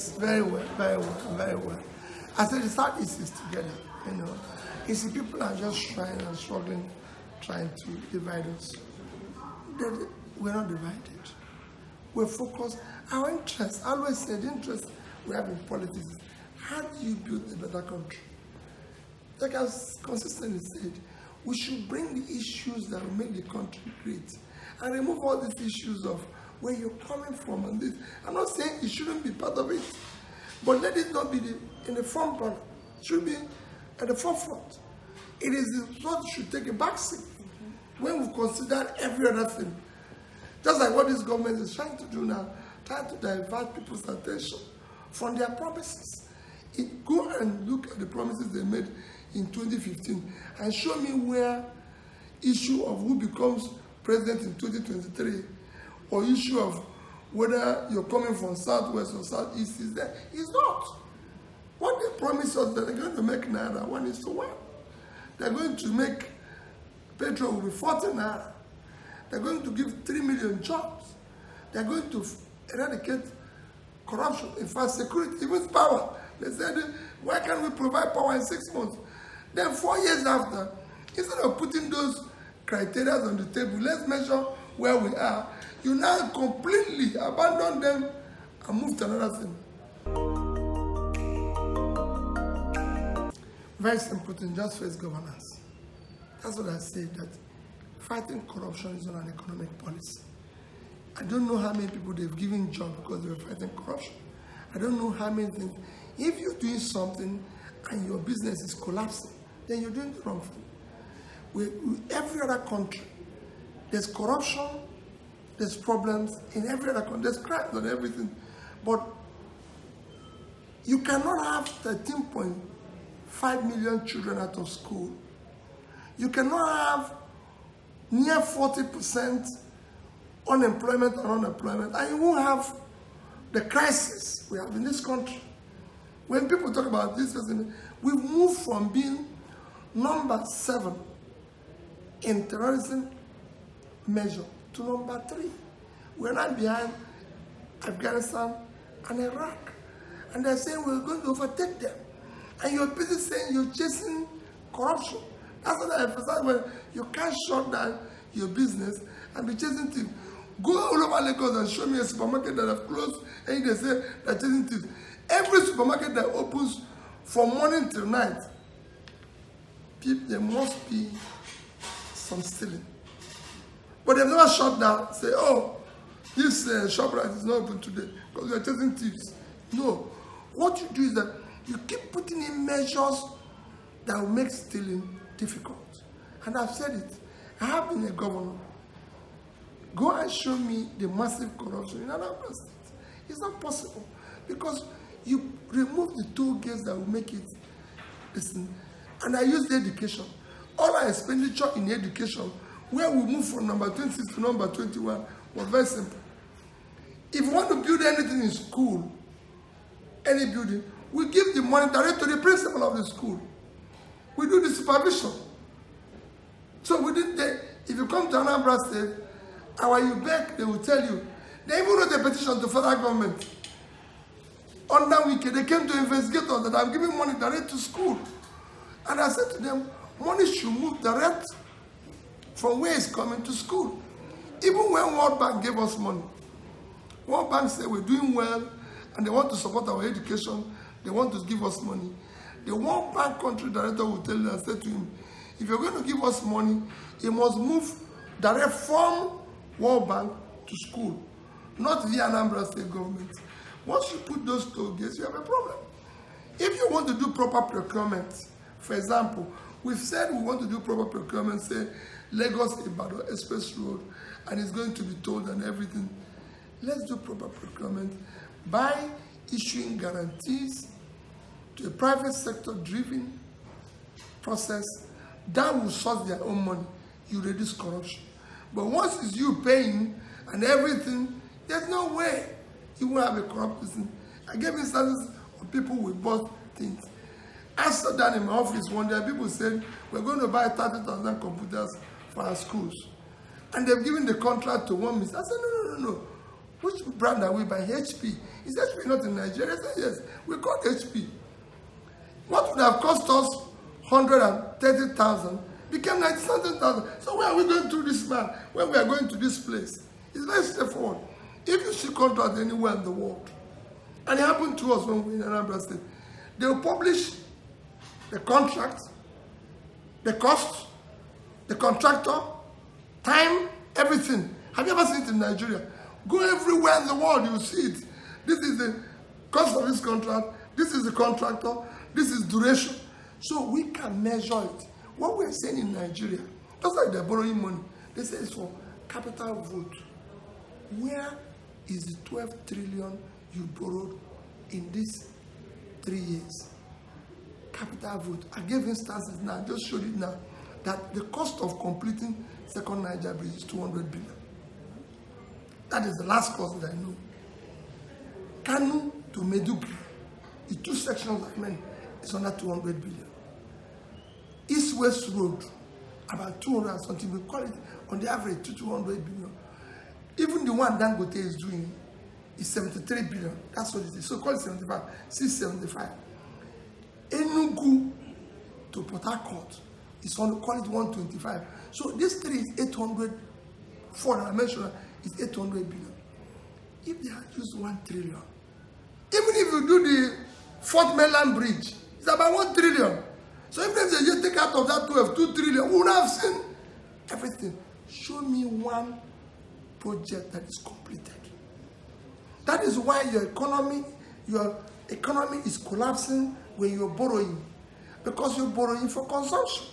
Yes, very well, very well, very well. I said the Southeast is together, you know. You see, people are just trying and struggling, trying to divide us. We're not divided. We're focused. Our interest, I always say the interest we have in politics, how do you build a better country? Like I've consistently said, we should bring the issues that will make the country great and remove all these issues of where you're coming from and this. I'm not saying it shouldn't be part of it, but let it not be in the front runner. It should be at the forefront. It is what should take a backseat when we consider every other thing. Just like what this government is trying to do now, trying to divert people's attention from their promises. Go and look at the promises they made in 2015 and show me where issue of who becomes president in 2023 or issue of whether you're coming from Southwest or Southeast is there. It's not. What they promise us that they're going to make Naira 1:1. They're going to make petrol will be 40 Naira. They're going to give 3 million jobs. They're going to eradicate corruption, in fact, security, even power. They said, why can't we provide power in 6 months? Then 4 years after, instead of putting those criteria on the table, let's measure where we are. You now completely abandon them and move to another thing. Very simple thing, just face governance. That's what I say, that fighting corruption is not an economic policy. I don't know how many people they've given jobs because they were fighting corruption. I don't know how many things. If you're doing something and your business is collapsing, then you're doing the wrong thing. With every other country, there's corruption, there's problems in every other country, there's crimes and everything. But you cannot have 13.5 million children out of school. You cannot have near 40% unemployment and unemployment, and you won't have the crisis we have in this country. When people talk about this, we've moved from being number 7 in terrorism measure to number 3. We're now behind Afghanistan and Iraq. And they're saying we're going to overtake them. And you're busy saying you're chasing corruption. That's what I emphasize, when you can't shut down your business and be chasing thieves. Go all over Lagos and show me a supermarket that have closed and they say they're chasing thieves. Every supermarket that opens from morning till night, there must be some stealing. But they've never shut down, say, oh, this ShopRite is not open today because we are chasing thieves. No. What you do is that you keep putting in measures that will make stealing difficult. And I've said it. I have been a governor. Go and show me the massive corruption in another state. It's not possible because you remove the toll gates that will make it. Listen, and I use the education. All our expenditure in education, where we move from number 26 to number 21, was very simple. If you want to build anything in school, any building, we give the money directly to the principal of the school. We do the supervision. So we did if you come to Anambra State, our UBEC, they will tell you. They even wrote a petition to federal government. On that weekend, they came to investigate us that I'm giving money direct to school. And I said to them, money should move direct from where it's coming to school. Even when World Bank gave us money, World Bank said we're doing well and they want to support our education, they want to give us money. The World Bank country director will tell you and say to him, if you're going to give us money, it must move direct from World Bank to school, not via Anambra State government. Once you put those toll gates, you have a problem. If you want to do proper procurement, for example, we've said we want to do proper procurement, say Lagos-Ibadan Express Road, and it's going to be tolled and everything. Let's do proper procurement by issuing guarantees to a private sector driven process that will source their own money. You reduce corruption. But once it's you paying and everything, there's no way you will have a corrupt person. I gave instances of people who bought things. I sat down in my office one day, people said, we're going to buy 30,000 computers for our schools. And they've given the contract to one minister. I said, no. Which brand are we buying? HP. Is HP not in Nigeria? I said, yes. We call HP. What would have cost us 130,000 became 90,000. So where are we going to this man when we are going to this place? It's very straightforward. If you see contract anywhere in the world, and it happened to us when we were in Anambra State, they will publish the contract, the cost, the contractor, time, everything. Have you ever seen it in Nigeria? Go everywhere in the world, you will see it. This is the cost of this contract, this is the contractor, this is duration. So we can measure it. What we're saying in Nigeria, just like they're borrowing money, they say it's for capital vote. Where is the 12 trillion you borrowed in these 3 years? Capital vote. I gave instances now, I just showed it now, that the cost of completing Second Niger Bridge is 200 billion. That is the last cost that I know. Kanu to Maiduguri, the two sections I meant, is under 200 billion. East-West Road, about 200 and something, we call it on the average 200 billion. Even the one Dangote is doing is 73 billion. That's what it is. So call it 75, 675. Enugu to Port Harcourt is on, call it 125. So this three is 800, four I mentioned is 800 billion. If they had used 1 trillion, even if you do the Fort Mainland Bridge, it's about 1 trillion. So even if they just take out of that 12, 2 trillion, we would have seen everything. Show me one project that is completed. That is why your economy is collapsing when you're borrowing. Because you're borrowing for consumption.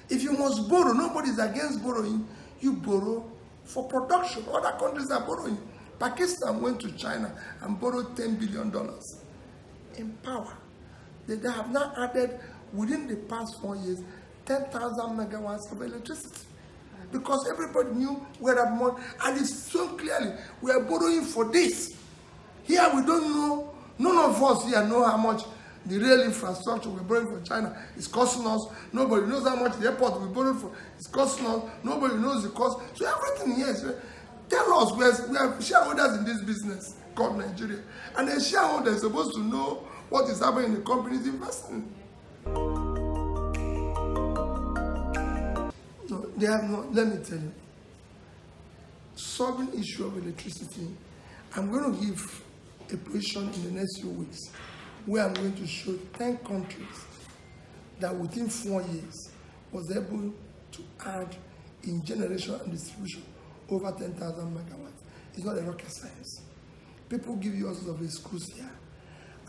If you must borrow, nobody is against borrowing, you borrow for production. Other countries are borrowing. Pakistan went to China and borrowed $10 billion in power. They have now added, within the past 4 years, 10,000 megawatts of electricity. Because everybody knew where that money, and it's so clearly, we are borrowing for this. Here we don't know, none of us here know how much the rail infrastructure we're borrowing for China is costing us. Nobody knows how much the airport we borrowed for is costing us. Nobody knows the cost. So everything here is, tell us, we are shareholders in this business called Nigeria. And a shareholder is supposed to know what is happening in the company's investing. No, they have not. Let me tell you. Solving issue of electricity, I'm going to give a position in the next few weeks where I'm going to show 10 countries that within 4 years was able to add in generation and distribution over 10,000 megawatts. It's not a rocket science. People give you all sorts of excuses here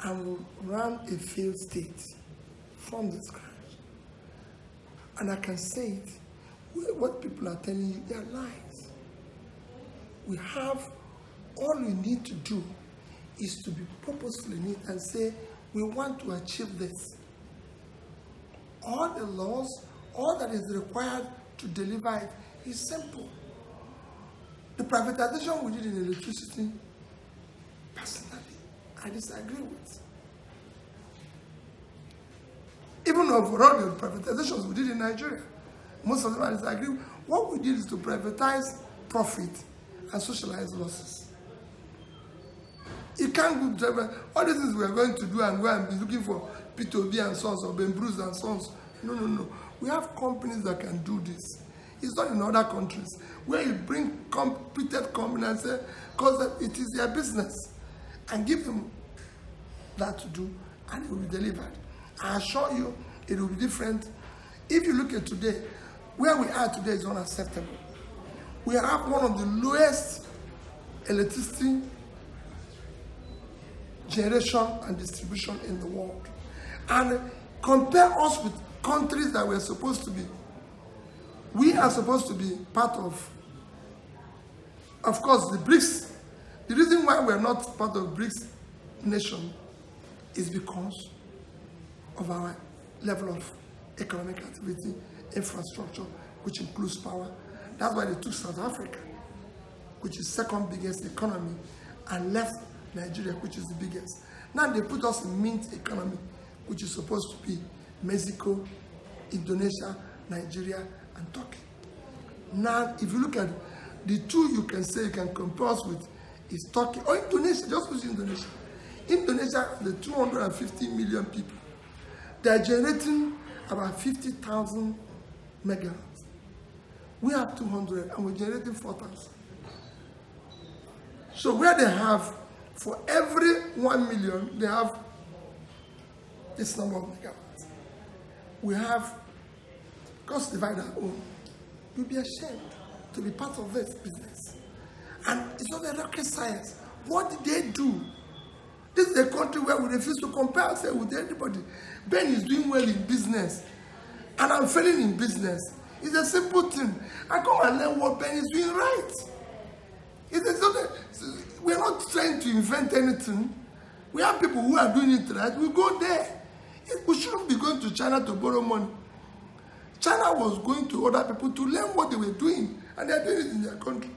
and will run a failed state from the scratch. And I can say it, what people are telling you, they are lies. We have, all we need to do is to be purposeful in it and say, we want to achieve this. All the laws, all that is required to deliver it is simple. The privatization we did in electricity, personally, I disagree with. Even overall the privatizations we did in Nigeria, most of them I disagree. What we did is to privatize profit and socialize losses. You can't do all these things we are going to do and go and be looking for P2B and Sons or Ben Bruce and Sons. No. We have companies that can do this. It's not in other countries where you bring competent companies and say, because it is their business, and give them that to do, and it will be delivered. I assure you, it will be different. If you look at today, where we are today is unacceptable. We have one of the lowest electricity generation and distribution in the world. And compare us with countries that we're supposed to be. We are supposed to be part of course, the BRICS. The reason why we're not part of BRICS nation is because of our level of economic activity, infrastructure, which includes power. That's why they took South Africa, which is second biggest economy, and left Nigeria, which is the biggest. Now they put us in mint economy, which is supposed to be Mexico, Indonesia, Nigeria, and Turkey. Now, if you look at the two you can say you can compare us with is Turkey or Indonesia. Just use Indonesia. Indonesia, the 250 million people, they are generating about 50,000 megahertz. We have 200 and we're generating 4,000. So where they have, for every 1 million, they have this number of megawatts. We have, because divide our own, you'll be ashamed to be part of this business. And it's not a rocket science. What did they do? This is a country where we refuse to compare ourselves with anybody. Ben is doing well in business, and I'm failing in business. It's a simple thing. I come and learn what Ben is doing right. We're not trying to invent anything. We have people who are doing it right. We go there. We shouldn't be going to China to borrow money. China was going to other people to learn what they were doing, and they're doing it in their country.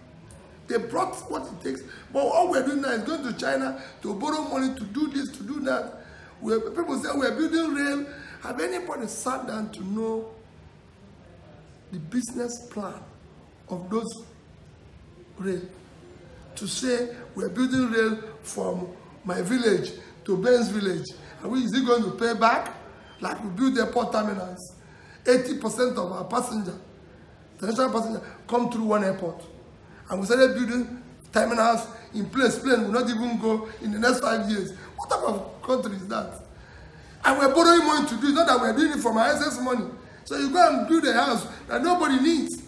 They brought what it takes, but all we're doing now is going to China to borrow money to do this, to do that. People say we're building rail. Have anybody sat down to know the business plan of those rail? To say we're building rail from my village to Ben's village, and is he going to pay back? Like we build airport terminals. 80% of our passengers, international passengers, come through one airport. And we started building terminals in place. Planes will not even go in the next 5 years. What type of country is that? And we're borrowing money to do it, not that we're doing it from our excess money. So you go and build a house that nobody needs.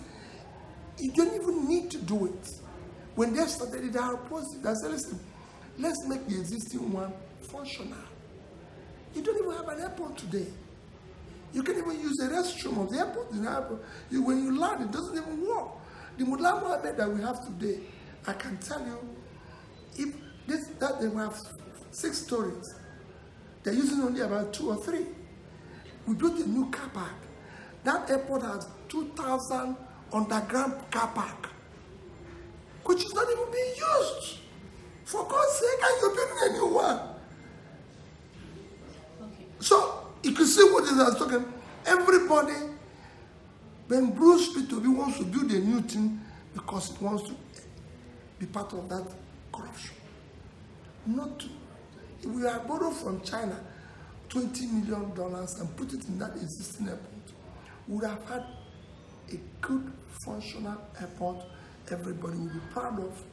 You don't even need to do it. When they started it, they are opposite. They said, listen, let's make the existing one functional. You don't even have an airport today. You can't even use the restroom of the airport. In the airport. When you land, it doesn't even work. The Mullah Mohammed that we have today, I can tell you, if that they have 6 stories, they're using only about 2 or 3. We built a new car park. That airport has 2,000 underground car park, which is not even being used. For God's sake, and you're building a new one. Okay. So you can see what I was talking. Everybody. When Bruce P2B wants to build a new thing because it wants to be part of that corruption. Not to. If we had borrowed from China $20 million and put it in that existing airport, we would have had a good functional airport everybody will be proud of.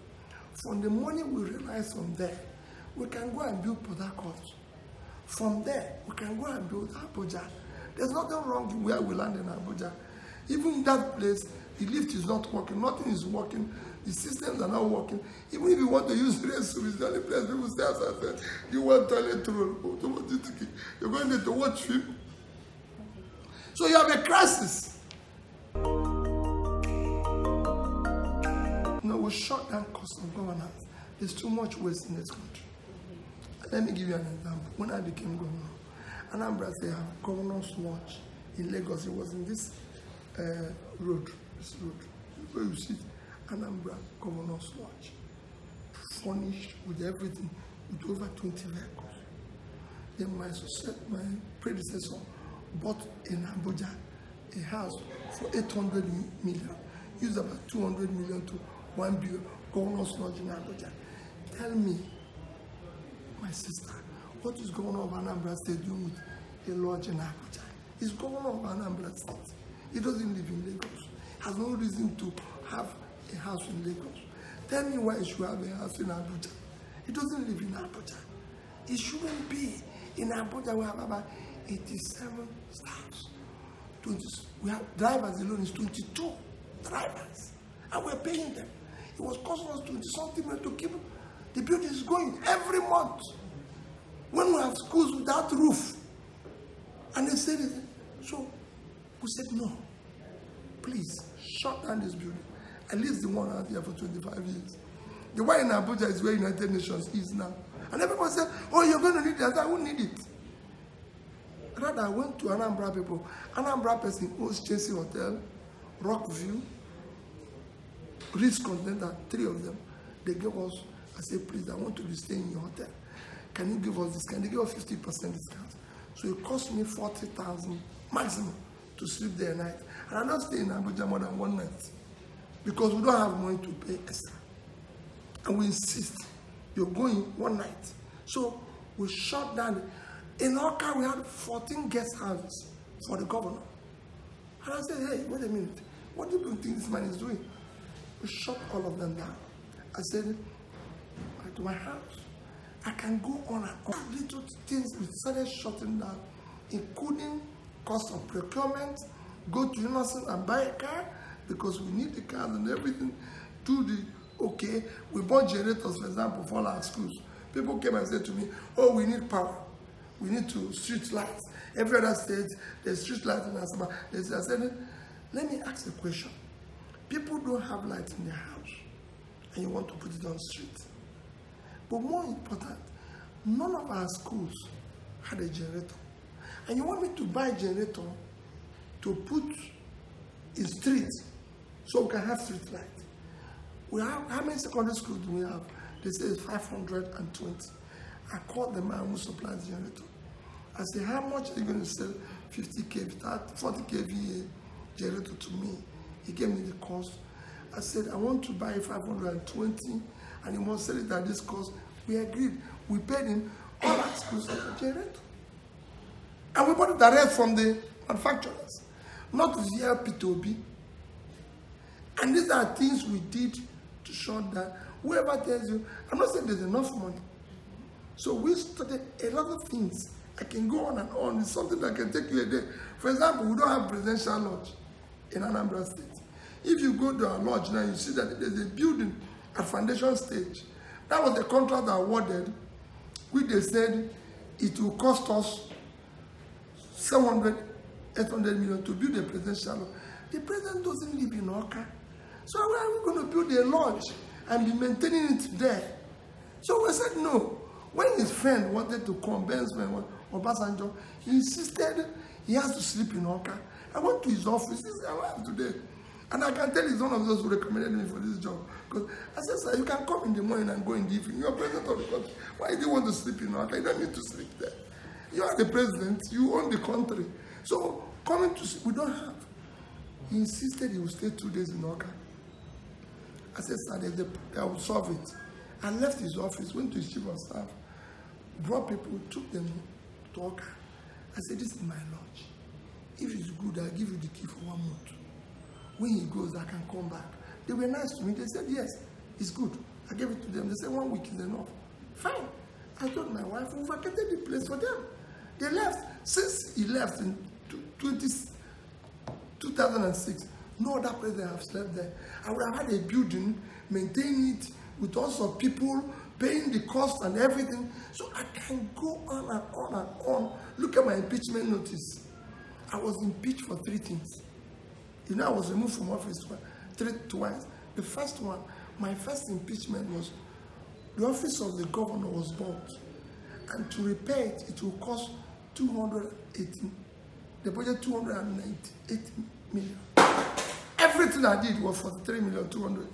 From the money we realize from there, we can go and build Port Harcourt. From there, we can go and build Abuja. There's nothing wrong with where we land in Abuja. Even in that place, the lift is not working, nothing is working, the systems are not working. Even if you want to use the restroom, it's the only place people say outside, you want toilet roll, you're going there to watch film. So you have a crisis. No, we shut down cost of governance. There's too much waste in this country. Let me give you an example. When I became governor, Anambra said, I have Governor's Watch in Lagos. It was in this road, where you see Anambra Governor's Watch, furnished with everything, with over 20 vehicles. Then my predecessor bought in Abuja a house for 800 million, used about 200 million to 1 billion, Governor's Lodge in Abuja. Tell me, my sister, what is Governor of Anambra State doing with a lodge in Abuja? He's Governor of Anambra State. He doesn't live in Lagos. Has no reason to have a house in Lagos. Tell me why he should have a house in Abuja. He doesn't live in Abuja. He shouldn't be in Abuja. We have about 87 staffs. We have drivers alone is 22 drivers, and we're paying them. It was costing us 20-something million to keep the buildings going every month. When we have schools without roof, and they said it, so we said no. Please shut down this building. At least the one out there for 25 years. The one in Abuja is where United Nations is now. And everybody said, oh, you're going to need that. I won't need it. Rather, I went to Anambra people. Anambra person owns Chelsea Hotel, Rockview, Ritz Continental, 3 of them. They gave us, I said, please, I want to be staying in your hotel. Can you give us this? Can they give us 50% discount? So it cost me 40,000 maximum to sleep there at night. And I'm not staying in Abuja more than 1 night because we don't have money to pay extra. and we insist you're going one night. So we shut down. In Awka, we had 14 guest houses for the governor. And I said, hey, wait a minute. What do you think this man is doing? We shut all of them down. I said, to my house, I can go on and on. Little things we started shutting down, including cost of procurement, go to Unison and buy a car because we need the cars and everything. Okay, we bought generators, for example, for all our schools. People came and said to me, oh, we need power. We need street lights. Every other state, there's street lights in Asaba. I said, let me ask a question. People don't have lights in their house, and you want to put it on the street. But more important, none of our schools had a generator. And you want me to buy a generator to put in streets so we can have street lights. We have, how many secondary schools do we have? They say it's 520. I called the man who supplies the generator. I said, how much are you going to sell 50 kVA, 40 kVA generator to me? He gave me the cost. I said, I want to buy 520 and he wants to sell it at this cost. We agreed. We paid him all our schools for the generator. And we bought it direct from the manufacturers, not via P2B. And these are things we did to shut down. Whoever tells you, I'm not saying there's enough money. So we started a lot of things. I can go on and on. It's something that can take you a day. For example, we don't have presidential lodge in Anambra State. If you go to our lodge now, you see that there's a building at foundation stage. That was the contract awarded, which they said it will cost us 700, 800 million to build a presidential lodge. The president doesn't live in Awka. So how are we going to build a lodge and be maintaining it there? So we said no. When his friend wanted to come, Ben's friend, Obasanjo, he insisted he has to sleep in Awka. I went to his office. He said, I have today. And I can tell he's one of those who recommended me for this job. Because I said, sir, you can come in the morning and go in the evening. You're president of the country. Why do you want to sleep in Awka? You don't need to sleep there. You are the president. You own the country. So coming to sleep, we don't have. He insisted he would stay 2 days in Awka. I said, sir, I will solve it. I left his office, went to his chief of staff, brought people, took them to Awka. I said, this is my lodge. If it's good, I'll give you the key for 1 month. When he goes, I can come back. They were nice to me. They said, yes, it's good. I gave it to them. They said, 1 week is enough. Fine. I told my wife, we vacated the place for them. They left. Since he left in 2006, no other president has slept there. I would have had a building, maintain it with lots of people, paying the cost and everything. So I can go on and on and on. Look at my impeachment notice. I was impeached for 3 things. You know, I was removed from office twice. The first one, my first impeachment was the office of the governor was bought. And to repair it, it will cost 218. The budget 298 million. Everything I did was 43,200,000.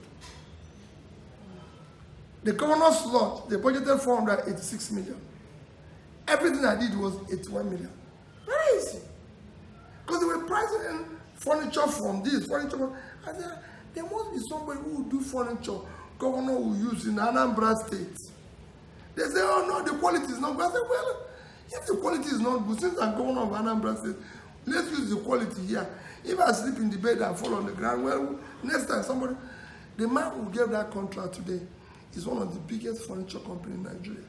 The governor's lodge, they budgeted 486 million. Everything I did was 81 million. Where is it? Because they were pricing furniture from this, furniture from... I said, there must be somebody who will do furniture governor will use in Anambra State. They say, oh no, the quality is not good. I said, well, if the quality is not good, since I'm governor of Anambra State, let's use the quality here. If I sleep in the bed and fall on the ground, well, next time somebody... The man who gave that contract today is one of the biggest furniture companies in Nigeria.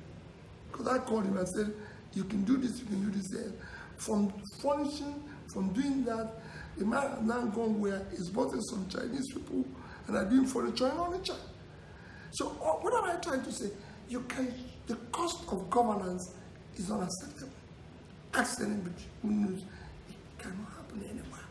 Because I called him and said, you can do this, you can do this. From furnishing, from doing that, the man has now gone where he's bought in some Chinese people and are doing furniture in Onitsha. So what am I trying to say? The cost of governance is unacceptable. Ask anybody who knows it cannot happen anywhere.